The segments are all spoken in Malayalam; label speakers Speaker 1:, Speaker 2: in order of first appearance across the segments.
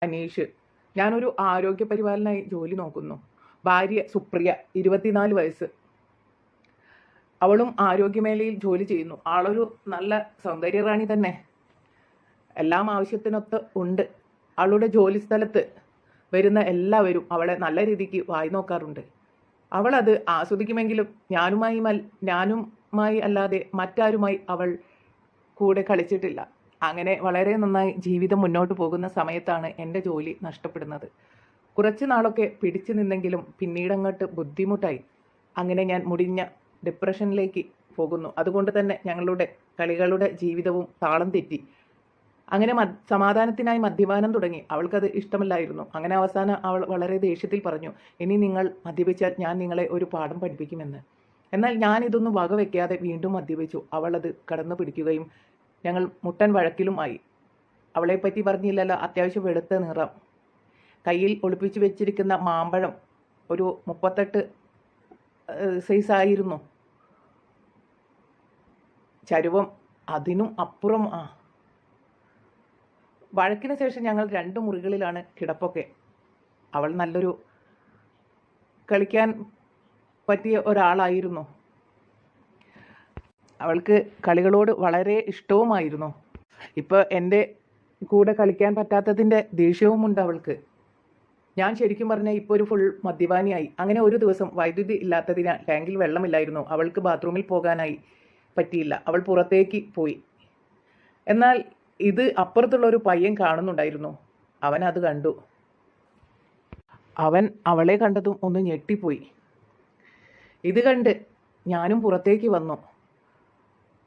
Speaker 1: അനീഷ്. ഞാനൊരു ആരോഗ്യ പരിപാലനായി ജോലി നോക്കുന്നു. ഭാര്യ സുപ്രിയ, 24 വയസ്സ്. അവളും ആരോഗ്യമേഖലയിൽ ജോലി ചെയ്യുന്നു. ആളൊരു നല്ല സൗന്ദര്യറാണി തന്നെ. എല്ലാം ആവശ്യത്തിനൊത്ത് ഉണ്ട്. അവളുടെ ജോലി സ്ഥലത്ത് വരുന്ന എല്ലാവരും അവളെ നല്ല രീതിക്ക് വായി നോക്കാറുണ്ട്. അവൾ അത് ആസ്വദിക്കുമെങ്കിലും ഞാനുമായി അല്ലാതെ മറ്റാരുമായി അവൾ കൂടെ കളിച്ചിട്ടില്ല. അങ്ങനെ വളരെ നന്നായി ജീവിതം മുന്നോട്ട് പോകുന്ന സമയത്താണ് എൻ്റെ ജോലി നഷ്ടപ്പെടുന്നത്. കുറച്ച് നാളൊക്കെ പിടിച്ചു നിന്നെങ്കിലും പിന്നീടങ്ങോട്ട് ബുദ്ധിമുട്ടായി. അങ്ങനെ ഞാൻ മുടിഞ്ഞ ഡിപ്രഷനിലേക്ക് പോകുന്നു. അതുകൊണ്ട് തന്നെ ഞങ്ങളുടെ കളികളുടെ ജീവിതവും താളം തെറ്റി. അങ്ങനെ സമാധാനത്തിനായി മദ്യപാനം തുടങ്ങി. അവൾക്കത് ഇഷ്ടമല്ലായിരുന്നു. അങ്ങനെ അവസാനം അവൾ വളരെ ദേഷ്യത്തിൽ പറഞ്ഞു, ഇനി നിങ്ങൾ മദ്യപിച്ചാൽ ഞാൻ നിങ്ങളെ ഒരു പാഠം പഠിപ്പിക്കുമെന്ന്. എന്നാൽ ഞാൻ ഇതൊന്നും വകവെക്കാതെ വീണ്ടും മദ്യപിച്ചു. അവൾ അത് കടന്നു പിടിക്കുകയും ഞങ്ങൾ മുട്ടൻ വഴക്കിലുമായി. അവളെപ്പറ്റി പറഞ്ഞില്ലല്ലോ, അത്യാവശ്യം വെളുത്ത നിറം, കയ്യിൽ ഒളിപ്പിച്ചു വെച്ചിരിക്കുന്ന മാമ്പഴം ഒരു 38 സൈസായിരുന്നു. ചരുവം അതിനും അപ്പുറം. വഴക്കിന് ശേഷം ഞങ്ങൾ 2 മുറികളിലാണ് കിടപ്പൊക്കെ. അവൾ നല്ലൊരു കളിക്കാൻ പറ്റിയ ഒരാളായിരുന്നു. അവൾക്ക് കളികളോട് വളരെ ഇഷ്ടവുമായിരുന്നു. ഇപ്പോൾ എൻ്റെ കൂടെ കളിക്കാൻ പറ്റാത്തതിൻ്റെ ദേഷ്യവുമുണ്ട് അവൾക്ക്. ഞാൻ ശരിക്കും പറഞ്ഞാൽ ഇപ്പോൾ ഒരു ഫുൾ മദ്യപാനിയായി. അങ്ങനെ ഒരു ദിവസം വൈദ്യുതി ഇല്ലാത്തതിനാൽ ടാങ്കിൽ വെള്ളമില്ലായിരുന്നു. അവൾക്ക് ബാത്റൂമിൽ പോകാനായി പറ്റിയില്ല. അവൾ പുറത്തേക്ക് പോയി. എന്നാൽ ഇത് അപ്പുറത്തുള്ള ഒരു പയ്യൻ കാണുന്നുണ്ടായിരുന്നു. അവൻ അത് കണ്ടു. അവൻ അവളെ കണ്ടതും ഒന്ന് ഞെട്ടിപ്പോയി. ഇത് കണ്ട് ഞാനും പുറത്തേക്ക് വന്നു.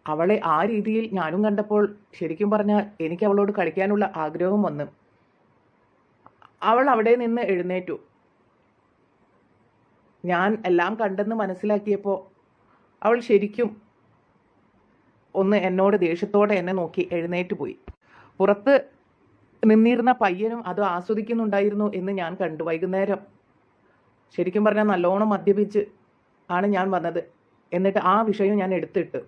Speaker 1: അവളെ ആ രീതിയിൽ ഞാനും കണ്ടപ്പോൾ ശരിക്കും പറഞ്ഞാൽ എനിക്ക് അവളോട് കളിക്കാനുള്ള ആഗ്രഹം വന്നു. അവൾ അവിടെ നിന്ന് എഴുന്നേറ്റു. ഞാൻ എല്ലാം കണ്ടെന്ന് മനസ്സിലാക്കിയപ്പോൾ അവൾ ശരിക്കും ഒന്ന് എന്നോട് ദേഷ്യത്തോടെ എന്നെ നോക്കി എഴുന്നേറ്റ് പോയി. പുറത്ത് നിന്നിരുന്ന പയ്യനും അത് ആസ്വദിക്കുന്നുണ്ടായിരുന്നു എന്ന് ഞാൻ കണ്ടു. വൈകുന്നേരം ശരിക്കും പറഞ്ഞാൽ നല്ലോണം മദ്യപിച്ച് ആണ് ഞാൻ വന്നത്. എന്നിട്ട് ആ വിഷയം ഞാൻ എടുത്തിട്ട്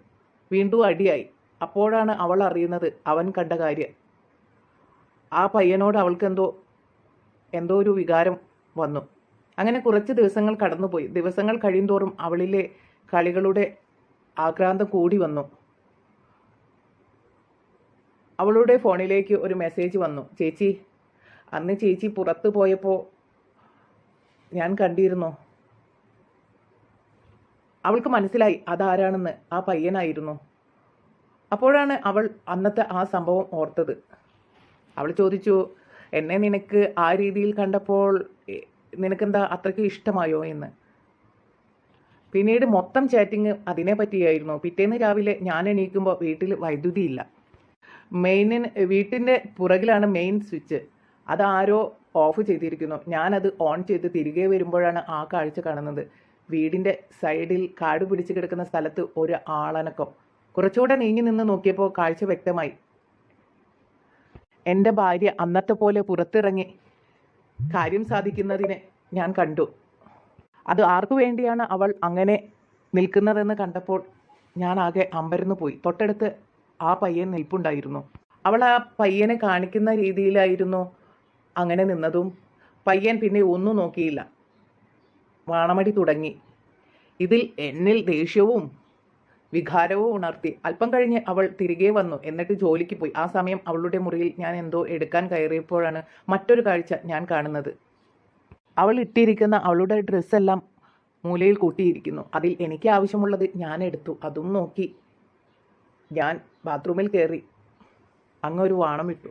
Speaker 1: വീണ്ടും അടിയായി. അപ്പോഴാണ് അവൾ അറിയുന്നത് അവൻ കണ്ട കാര്യം. ആ പയ്യനോട് അവൾക്ക് എന്തോ ഒരു വികാരം വന്നു. അങ്ങനെ കുറച്ച് ദിവസങ്ങൾ കടന്നുപോയി. ദിവസങ്ങൾ കഴിയുന്തോറും അവളിലെ കളികളുടെ ആക്രാന്തം കൂടി വന്നു. അവളുടെ ഫോണിലേക്ക് ഒരു മെസ്സേജ് വന്നു. ചേച്ചി, അന്ന് ചേച്ചി പുറത്ത് പോയപ്പോൾ ഞാൻ കണ്ടിരുന്നു. അവൾക്ക് മനസ്സിലായി അതാരാണെന്ന്. ആ പയ്യനായിരുന്നു. അപ്പോഴാണ് അവൾ അന്നത്തെ ആ സംഭവം ഓർത്തത്. അവൾ ചോദിച്ചു, എന്നെ നിനക്ക് ആ രീതിയിൽ കണ്ടപ്പോൾ നിനക്കെന്താ അത്രയ്ക്ക് ഇഷ്ടമായോ എന്ന്. പിന്നീട് മൊത്തം ചാറ്റിങ് അതിനെ പറ്റിയായിരുന്നു. പിറ്റേന്ന് രാവിലെ ഞാൻ എണീക്കുമ്പോൾ വീട്ടിൽ വൈദ്യുതിയില്ല. വീട്ടിൻ്റെ പുറകിലാണ് മെയിൻ സ്വിച്ച്. അതാരോ ഓഫ് ചെയ്തിരിക്കുന്നു. ഞാനത് ഓൺ ചെയ്ത് തിരികെ വരുമ്പോഴാണ് ആ കാഴ്ച കാണുന്നത്. വീടിൻ്റെ സൈഡിൽ കാട് പിടിച്ച് കിടക്കുന്ന സ്ഥലത്ത് ഒരു ആളനക്കം. കുറച്ചുകൂടെ നീങ്ങി നിന്ന് നോക്കിയപ്പോൾ കാഴ്ച വ്യക്തമായി. എൻ്റെ ഭാര്യ അന്നത്തെ പോലെ പുറത്തിറങ്ങി കാര്യം സാധിക്കുന്നതിനെ ഞാൻ കണ്ടു. അത് ആർക്കു വേണ്ടിയാണ് അവൾ അങ്ങനെ നിൽക്കുന്നതെന്ന് കണ്ടപ്പോൾ ഞാൻ ആകെ അമ്പരന്ന് പോയി. തൊട്ടടുത്ത് ആ പയ്യൻ നിൽപ്പുണ്ടായിരുന്നു. അവൾ ആ പയ്യനെ കാണിക്കുന്ന രീതിയിലായിരുന്നു അങ്ങനെ നിന്നതും. പയ്യൻ പിന്നെ ഒന്നും നോക്കിയില്ല, വാണമടി തുടങ്ങി. ഇതിൽ എന്നിൽ ദേഷ്യവും വികാരവും ഉണർത്തി. അല്പം കഴിഞ്ഞ് അവൾ തിരികെ വന്നു. എന്നിട്ട് ജോലിക്ക് പോയി. ആ സമയം അവളുടെ മുറിയിൽ ഞാൻ എന്തോ എടുക്കാൻ കയറിയപ്പോഴാണ് മറ്റൊരു കാഴ്ച ഞാൻ കാണുന്നത്. അവൾ ഇട്ടിരിക്കുന്ന അവളുടെ ഡ്രസ്സെല്ലാം മൂലയിൽ കൂട്ടിയിരിക്കുന്നു. അതിൽ എനിക്ക് ആവശ്യമുള്ളത് ഞാൻ എടുത്തു. അതും നോക്കി ഞാൻ ബാത്റൂമിൽ കയറി അങ്ങൊരു വാണമിട്ടു.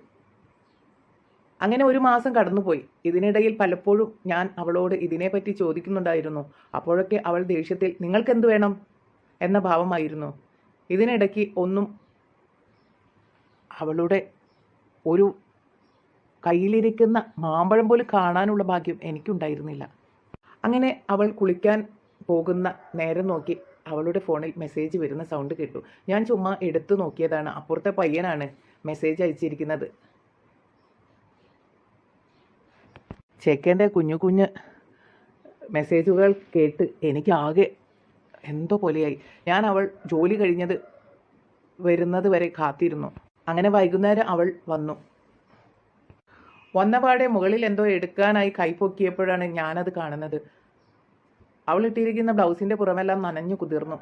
Speaker 1: അങ്ങനെ 1 മാസം കടന്നുപോയി. ഇതിനിടയിൽ പലപ്പോഴും ഞാൻ അവളോട് ഇതിനെപ്പറ്റി ചോദിക്കുന്നുണ്ടായിരുന്നു. അപ്പോഴൊക്കെ അവൾ ദേഷ്യത്തിൽ നിങ്ങൾക്കെന്ത് വേണം എന്ന ഭാവമായിരുന്നു. ഇതിനിടയ്ക്ക് ഒന്നും അവളുടെ ഒരു കയ്യിലിരിക്കുന്ന മാമ്പഴം പോലും കാണാനുള്ള ഭാഗ്യം എനിക്കുണ്ടായിരുന്നില്ല. അങ്ങനെ അവൾ കുളിക്കാൻ പോകുന്ന നേരം നോക്കി അവളുടെ ഫോണിൽ മെസ്സേജ് വരുന്ന സൗണ്ട് കേട്ടു. ഞാൻ ചുമ്മാ എടുത്തു നോക്കിയതാണ്. അപ്പുറത്തെ പയ്യനാണ് മെസ്സേജ് അയച്ചിരിക്കുന്നത്. ചെക്കൻ്റെ കുഞ്ഞു കുഞ്ഞ് മെസ്സേജുകൾ കേട്ട് എനിക്കാകെ എന്തോ പോലെയായി. ഞാൻ അവൾ ജോലി വരുന്നത് വരെ കാത്തിരുന്നു. അങ്ങനെ വൈകുന്നേരം അവൾ വന്നു. വന്നപാടെ മുകളിൽ എന്തോ എടുക്കാനായി കൈ പൊക്കിയപ്പോഴാണ് ഞാനത് കാണുന്നത്. അവൾ ഇട്ടിരിക്കുന്ന ബ്ലൗസിന്റെ പുറമെല്ലാം നനഞ്ഞു കുതിർന്നു.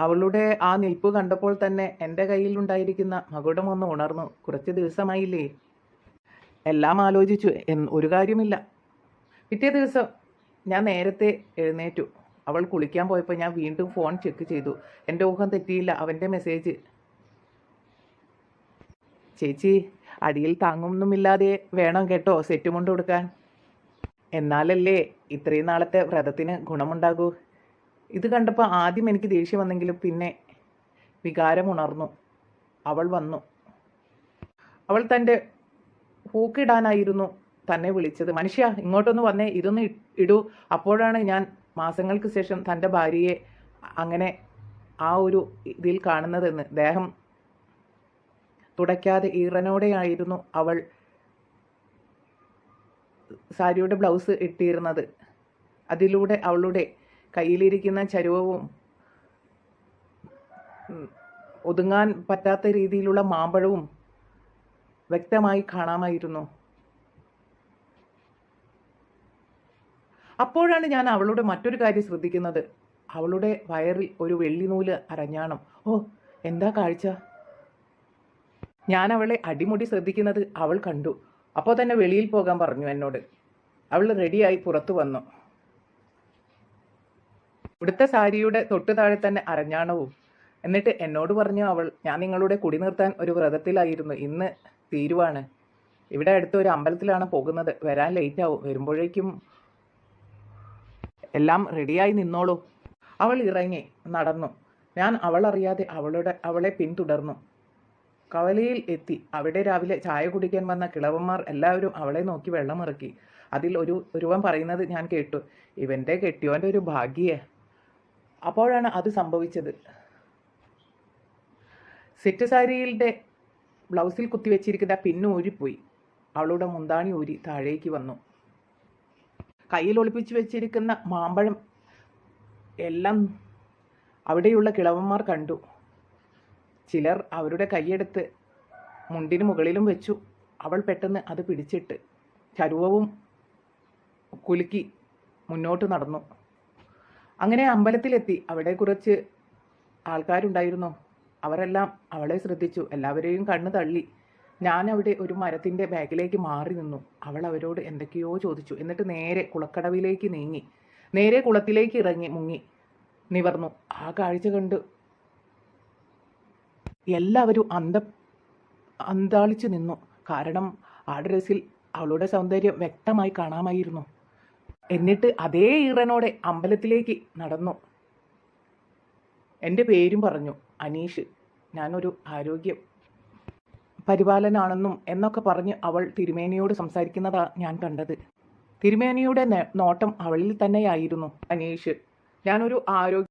Speaker 1: അവളുടെ ആ നിൽപ്പ് കണ്ടപ്പോൾ തന്നെ എൻ്റെ കയ്യിലുണ്ടായിരിക്കുന്ന മകുടം ഒന്ന് ഉണർന്നു. കുറച്ച് ദിവസമായില്ലേ. എല്ലാം ആലോചിച്ചു. ഒരു കാര്യമില്ല. പിറ്റേ ദിവസം ഞാൻ നേരത്തെ എഴുന്നേറ്റു. അവൾ കുളിക്കാൻ പോയപ്പോൾ ഞാൻ വീണ്ടും ഫോൺ ചെക്ക് ചെയ്തു. എൻ്റെ ഊഹം തെറ്റിയില്ല. അവൻ്റെ മെസ്സേജ്: ചേച്ചി, അടിയിൽ താങ്ങൊന്നുമില്ലാതെ വേണം കേട്ടോ സെറ്റ് മുണ്ട് കൊടുക്കാൻ. എന്നാലല്ലേ ഇത്രയും നാളത്തെ വ്രതത്തിന് ഗുണമുണ്ടാകൂ. ഇത് കണ്ടപ്പോൾ ആദ്യം എനിക്ക് ദേഷ്യം വന്നെങ്കിലും പിന്നെ വികാരം ഉണർന്നു. അവൾ വന്നു. അവൾ തൻ്റെ പൂക്കിടാനായിരുന്നു തന്നെ വിളിച്ചത്. മനുഷ്യ, ഇങ്ങോട്ടൊന്ന് വന്നേ, ഇതൊന്ന് ഇടൂ. അപ്പോഴാണ് ഞാൻ മാസങ്ങൾക്ക് ശേഷം തൻ്റെ ഭാര്യയെ അങ്ങനെ ആ ഒരു ഇതിൽ കാണുന്നതെന്ന്. ദേഹം തുടയ്ക്കാതെ ഈറനോടെയായിരുന്നു അവൾ സാരിയുടെ ബ്ലൗസ് ഇട്ടിരുന്നത്. അതിലൂടെ അവളുടെ കയ്യിലിരിക്കുന്ന ചരുവവും ഒതുങ്ങാൻ പറ്റാത്ത രീതിയിലുള്ള മാമ്പഴവും വ്യക്തമായി കാണാമായിരുന്നു. അപ്പോഴാണ് ഞാൻ അവളുടെ മറ്റൊരു കാര്യം ശ്രദ്ധിക്കുന്നത്. അവളുടെ വയറിൽ ഒരു വെള്ളിനൂല് അരഞ്ഞാണം. ഓ, എന്താ കാഴ്ച! ഞാൻ അവളെ അടിമുടി ശ്രദ്ധിക്കുന്നത് അവൾ കണ്ടു. അപ്പോൾ തന്നെ വെളിയിൽ പോകാൻ പറഞ്ഞു എന്നോട്. അവൾ റെഡിയായി പുറത്തു വന്നു. ഉടുത്ത സാരിയുടെ തൊട്ടു താഴെ തന്നെ അരഞ്ഞാണവും. എന്നിട്ട് എന്നോട് പറഞ്ഞു അവൾ, ഞാൻ നിങ്ങളുടെ കുടി നിർത്താൻ ഒരു വ്രതത്തിലായിരുന്നു. ഇന്ന് തീരുവാണ്. ഇവിടെ അടുത്ത ഒരു അമ്പലത്തിലാണ് പോകുന്നത്. വരാൻ ലേറ്റ് ആവും. വരുമ്പോഴേക്കും എല്ലാം റെഡിയായി നിന്നോളൂ. അവൾ ഇറങ്ങി നടന്നു. ഞാൻ അവളറിയാതെ അവളെ പിന്തുടർന്നു. കവലയിൽ എത്തി. അവിടെ രാവിലെ ചായ കുടിക്കാൻ വന്ന കിളവന്മാർ എല്ലാവരും അവളെ നോക്കി വെള്ളമിറക്കി. അതിൽ ഒരുവൻ പറയുന്നത് ഞാൻ കേട്ടു: ഇവൻ്റെ കെട്ടിയോൻ്റെ ഒരു ഭാഗ്യേ. അപ്പോഴാണ് അത് സംഭവിച്ചത്. സെറ്റ് സാരിയുടെ ബ്ലൗസിൽ കുത്തിവെച്ചിരിക്കുന്ന പിന്ന് ഊരിപ്പോയി. അവളുടെ മുന്താണി ഊരി താഴേക്ക് വന്നു. കയ്യിൽ ഒളിപ്പിച്ചു വെച്ചിരിക്കുന്ന മാമ്പഴം എല്ലാം അവിടെയുള്ള കിളവന്മാർ കണ്ടു. ചിലർ അവരുടെ കൈയെടുത്ത് മുണ്ടിന് മുകളിലും വെച്ചു. അവൾ പെട്ടെന്ന് അത് പിടിച്ചിട്ട് ചരുവവും കുലുക്കി മുന്നോട്ട് നടന്നു. അങ്ങനെ അമ്പലത്തിലെത്തി. അവിടെ കുറച്ച് ആൾക്കാരുണ്ടായിരുന്നു. അവരെല്ലാം അവളെ ശ്രദ്ധിച്ചു. എല്ലാവരെയും കണ്ണു തള്ളി. ഞാൻ അവിടെ ഒരു മരത്തിൻ്റെ ബാക്കിലേക്ക് മാറി നിന്നു. അവൾ അവരോട് എന്തൊക്കെയോ ചോദിച്ചു. എന്നിട്ട് നേരെ കുളക്കടവിലേക്ക് നീങ്ങി. നേരെ കുളത്തിലേക്ക് ഇറങ്ങി മുങ്ങി നിവർന്നു. ആ കാഴ്ച കണ്ട് എല്ലാവരും അന്താളിച്ചു നിന്നു. കാരണം ആ ഡ്രസ്സിൽ അവളുടെ സൗന്ദര്യം വ്യക്തമായി കാണാമായിരുന്നു. എന്നിട്ട് അതേ ഈറനോടെ അമ്പലത്തിലേക്ക് നടന്നു. എൻ്റെ പേരും പറഞ്ഞു, അനീഷ്. ഞാനൊരു ആരോഗ്യ പരിപാലനാണെന്നും എന്നൊക്കെ പറഞ്ഞ് അവൾ തിരുമേനിയോട് സംസാരിക്കുന്നതാണ് ഞാൻ കണ്ടത്. തിരുമേനിയുടെ നോട്ടം അവളിൽ തന്നെയായിരുന്നു. അനീഷ്, ഞാനൊരു ആരോഗ്യ